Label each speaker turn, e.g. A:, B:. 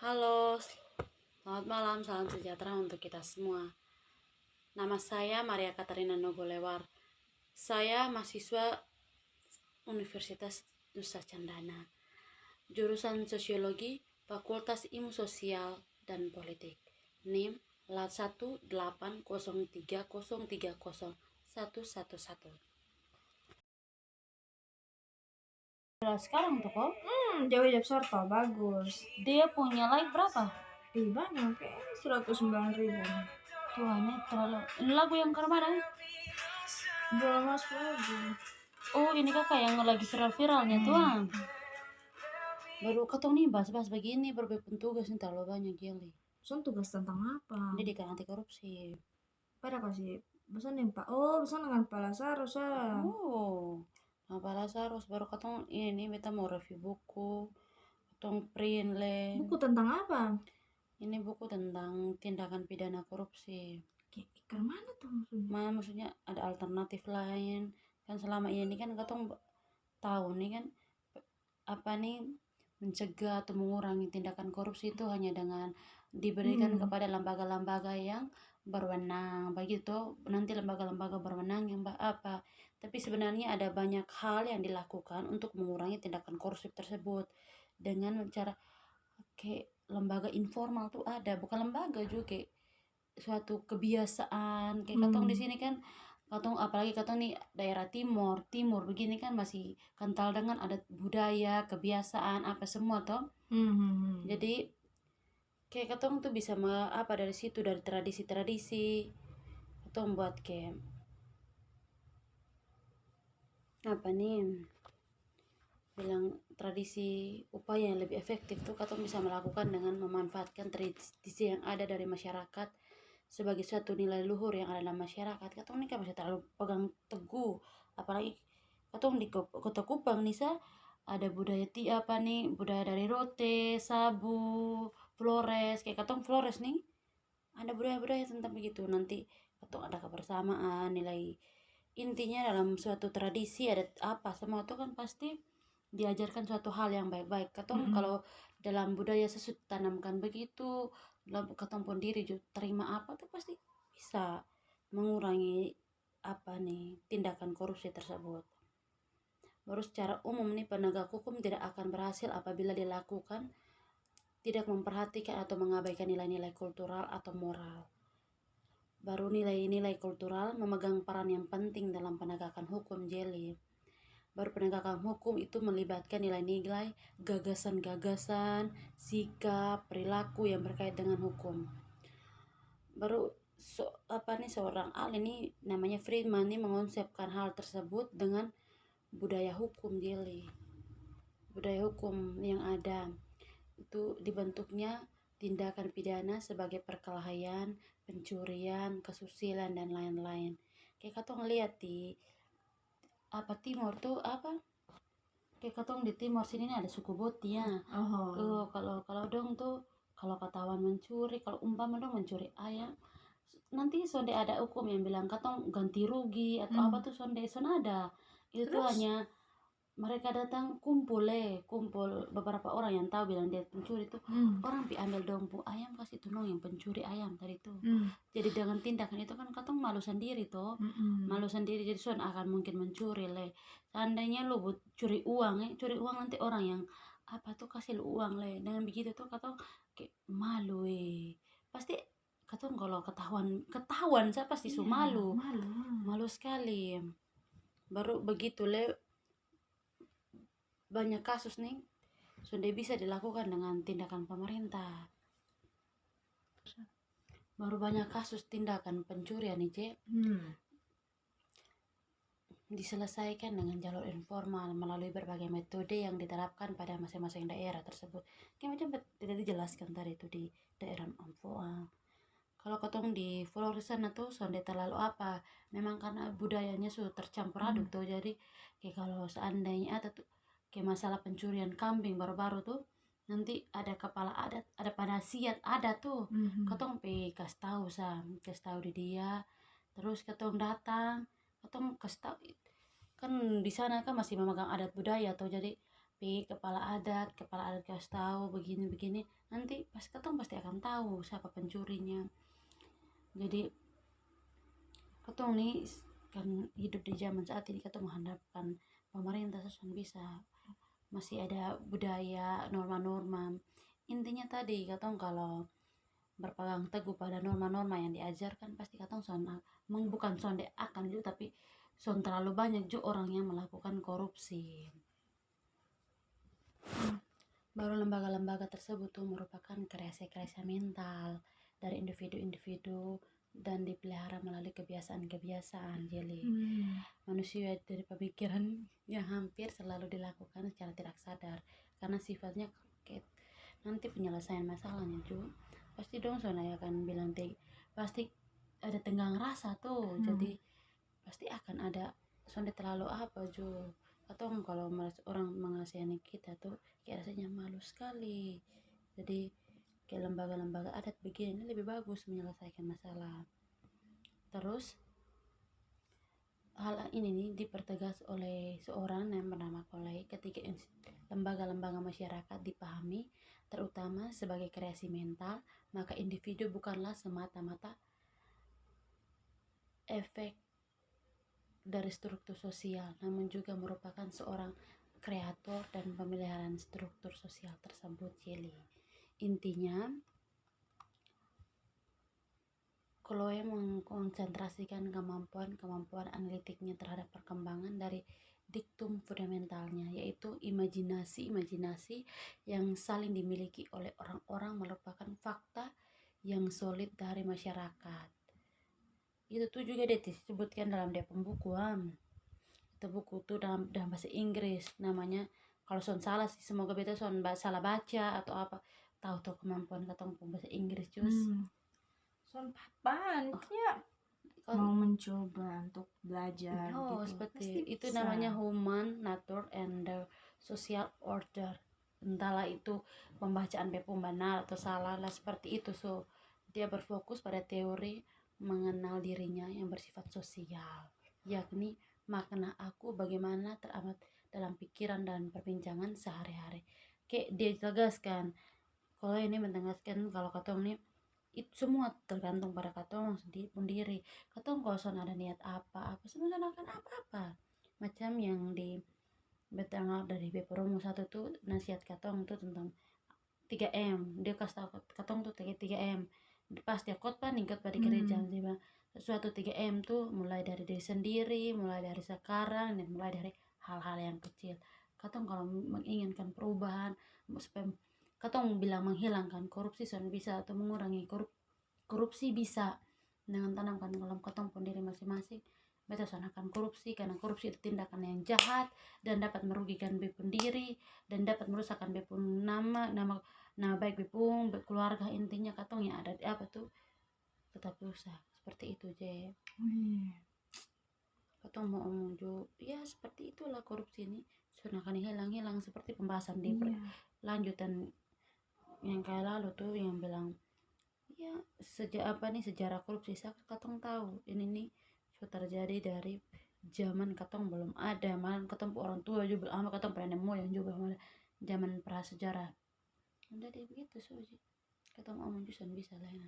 A: Halo, selamat malam, salam sejahtera untuk kita semua. Nama saya Maria Katarina Nogolewar. Saya mahasiswa Universitas Nusa Cendana, jurusan Sosiologi, Fakultas Ilmu Sosial dan Politik. NIM LAT 18030301111. Sekarang tuh kok
B: Jawab Sorto bagus.
A: dia punya like berapa?
B: Banyak kayaknya 109.000.
A: Tuhannya terlalu. Ini lagu yang kemana?
B: Belum masuk lagi.
A: Oh, ini kakak yang lagi viral-viralnya tuang. Baru ketemu nih bahas-bahas begini, berbepun tugas nih terlalu banyak gili.
B: Pesan tugas tentang apa?
A: Pendidikan anti korupsi.
B: Pada kasih pesan yang Pak. Oh, pesan dengan Pak Lazarus
A: Oh, apa Lazarus baru ketemu ini beta mau review buku, ketemu print le.
B: Buku tentang apa?
A: Ini buku tentang tindakan pidana korupsi.
B: Kayak mana tuh maksudnya?
A: Maksudnya ada alternatif lain. Kan selama ini kan ketemu tahu nih kan apa nih mencegah atau mengurangi tindakan korupsi itu hanya dengan diberikan kepada lembaga-lembaga yang berwenang, begitu nanti lembaga-lembaga berwenang yang apa, tapi sebenarnya ada banyak hal yang dilakukan untuk mengurangi tindakan korupsi tersebut dengan cara kayak lembaga informal tuh ada, bukan lembaga juga kayak suatu kebiasaan kayak katong di sini kan, katong apalagi katong nih daerah timur timur begini kan masih kental dengan adat budaya kebiasaan apa semua toh. Jadi kayak katong tuh bisa apa dari situ, dari tradisi-tradisi katong buat kayak apa nih bilang tradisi upaya yang lebih efektif tuh katong bisa melakukan dengan memanfaatkan tradisi yang ada dari masyarakat sebagai suatu nilai luhur yang ada dalam masyarakat. Katong nih kan masih terlalu pegang teguh, apalagi katong di kota Kupang nih ada budaya apa nih, budaya dari rote, sabu, Flores, kayak katong Flores nih ada budaya-budaya tentang begitu. Nanti katong ada kebersamaan, nilai intinya dalam suatu tradisi ada apa semua itu kan pasti diajarkan suatu hal yang baik-baik. Katong kalau dalam budaya sesut tanamkan begitu, dalam katong pun diri juga terima apa tuh pasti bisa mengurangi apa nih tindakan korupsi tersebut. Baru secara umum nih penegak hukum tidak akan berhasil apabila dilakukan tidak memperhatikan atau mengabaikan nilai-nilai kultural atau moral. Baru nilai-nilai kultural memegang peran yang penting dalam penegakan hukum jeli. Baru penegakan hukum itu melibatkan nilai-nilai, gagasan-gagasan, sikap, perilaku yang berkait dengan hukum. Baru seorang ahli ini namanya Friedman ini mengonsepkan hal tersebut dengan budaya hukum jeli. Budaya hukum yang ada itu dibentuknya tindakan pidana sebagai perkelahian, pencurian, kesusilaan dan lain-lain. Kayak katong lihat di apa timur tuh apa? Kayak katong di timur sini ada suku Boti ya. Kalau dong tuh kalau ketahuan mencuri, kalau umpama dong mencuri ayam, nanti sonde ada hukum yang bilang katong ganti rugi atau apa tuh sonde ada. Itu tuh hanya mereka datang kumpul beberapa orang yang tahu bilang dia pencuri tuh orang pi ambil dompu ayam kasih tunong yang pencuri ayam tadi tuh. Jadi dengan tindakan itu kan katong malu sendiri toh, malu sendiri jadi son akan mungkin mencuri le. Seandainya lu curi uang curi uang nanti orang yang apa tuh kasih lu uang le, dengan begitu tuh katong kayak malu pasti katong kalau ketahuan saya pasti malu sekali. Baru begitu le banyak kasus nih sudah bisa dilakukan dengan tindakan pemerintah. Baru banyak kasus tindakan pencurian nih cek diselesaikan dengan jalur informal melalui berbagai metode yang diterapkan pada masing-masing daerah tersebut. Kayak macam tidak dijelaskan tadi itu di daerah Ampoa. Kalau ketong di Flores sana tuh sonde terlalu apa, memang karena budayanya sudah tercampur aduk tuh, jadi kayak kalau seandainya ada tuh kayak masalah pencurian kambing baru-baru tuh nanti ada kepala adat, ada panasiat ada tuh, ketong kasih tahu di dia, terus ketong datang, ketong kasih tahu kan di sana kan masih memegang adat budaya tuh, jadi kepala adat kasih tahu begini-begini, nanti pas katong pasti akan tahu siapa pencurinya. Jadi katong nih kan hidup di zaman saat ini, katong mengharapkan pemerintah susun bisa masih ada budaya norma-norma. Intinya tadi katong kalau berpegang teguh pada norma-norma yang diajarkan, pasti katong bukan sonde akan juga, tapi son terlalu banyak juga orang yang melakukan korupsi. Baru lembaga-lembaga tersebut tuh merupakan kreasi-kreasi mental dari individu-individu dan dipelihara melalui kebiasaan-kebiasaan. Jadi manusia dari pemikiran yang hampir selalu dilakukan secara tidak sadar, karena sifatnya kaget. Nanti penyelesaian masalahnya juga pasti dong Sonaya akan bilang pasti ada tenggang rasa tuh. Jadi pasti akan ada sonde terlalu apa jo, atau kalau orang mengasihani kita tuh kayak rasanya malu sekali. Jadi kayak lembaga-lembaga adat begini lebih bagus menyelesaikan masalah. Terus hal ini nih dipertegas oleh seorang yang bernama Kolei ketika lembaga-lembaga masyarakat dipahami terutama sebagai kreasi mental, maka individu bukanlah semata-mata efek dari struktur sosial, namun juga merupakan seorang kreator dan pemeliharaan struktur sosial tersebut. Jadi intinya Chloe mengkonsentrasikan kemampuan analitiknya terhadap perkembangan dari diktum fundamentalnya, yaitu imajinasi yang saling dimiliki oleh orang-orang merupakan fakta yang solid dari masyarakat. Itu tuh juga dia disebutkan dalam dia pembukuan. Itu buku tuh dalam bahasa Inggris namanya, kalau son salah sih semoga beta son salah baca atau apa, tahu kemampuan katong bahasa Inggris cus.
B: Son papan ya mau mencoba untuk belajar gitu.
A: Seperti
B: pasti
A: itu
B: bisa.
A: namanya human nature and the social order. Entahlah itu pembacaan bepom benar atau salah lah, seperti itu. So dia berfokus pada teori mengenal dirinya yang bersifat sosial, yakni makna aku bagaimana teramat dalam pikiran dan perbincangan sehari-hari. Kayak dia tegaskan, kalau ini mentegaskan kalau katong nih itu semua tergantung pada katong sendiri. Katong kalau son ada niat apa semua akan apa macam yang di betengah dari Promo 1 tuh nasihat katong tuh tentang 3M. Dia kasih tahu katong tuh 3M pas dia khotbah nih khotbah di gereja. Dia bilang sesuatu 3M tuh mulai dari diri sendiri, mulai dari sekarang, dan mulai dari hal-hal yang kecil. Katong kalau menginginkan perubahan supaya katong bilang menghilangkan korupsi son bisa, atau mengurangi korupsi bisa dengan tanamkan dalam katong pun diri masing-masing beta son akan korupsi, karena korupsi itu tindakan yang jahat dan dapat merugikan bepun diri dan dapat merusakkan bepun nama baik bepun keluarga. Intinya katong yang ada di apa tuh tetap berusaha seperti itu je. Katong mau omong jo ya seperti itulah korupsi ini son akan hilang seperti pembahasan di lanjutan yang kayak lalu tuh yang bilang ya sejarah korupsi katong tahu ini nih so terjadi dari zaman katong belum ada, malah katong orang tua juga belum ama katong pernah moyang juga malah zaman prasejarah. Udah deh begitu so katong omong jusan bisa lah ya.